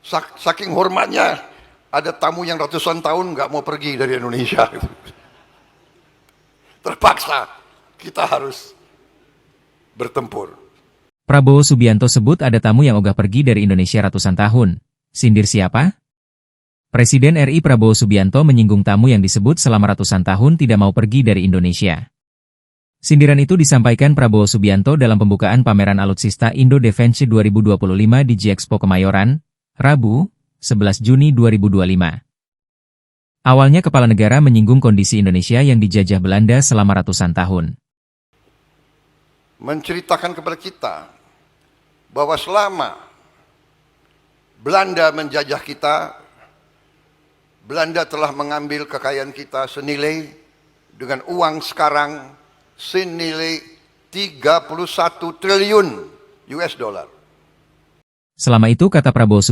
Saking hormatnya, ada tamu yang ratusan tahun nggak mau pergi dari Indonesia. Terpaksa kita harus bertempur. Prabowo Subianto sebut ada tamu yang ogah pergi dari Indonesia ratusan tahun. Sindir siapa? Presiden RI Prabowo Subianto menyinggung tamu yang disebut selama ratusan tahun tidak mau pergi dari Indonesia. Sindiran itu disampaikan Prabowo Subianto dalam pembukaan pameran alutsista Indo Defense 2025 di G-Expo Kemayoran, Rabu, 11 Juni 2025. Awalnya kepala negara menyinggung kondisi Indonesia yang dijajah Belanda selama ratusan tahun. Menceritakan kepada kita bahwa selama Belanda menjajah kita, Belanda telah mengambil kekayaan kita senilai dengan uang sekarang senilai 31 triliun US dollar. Selama itu kata Prabowo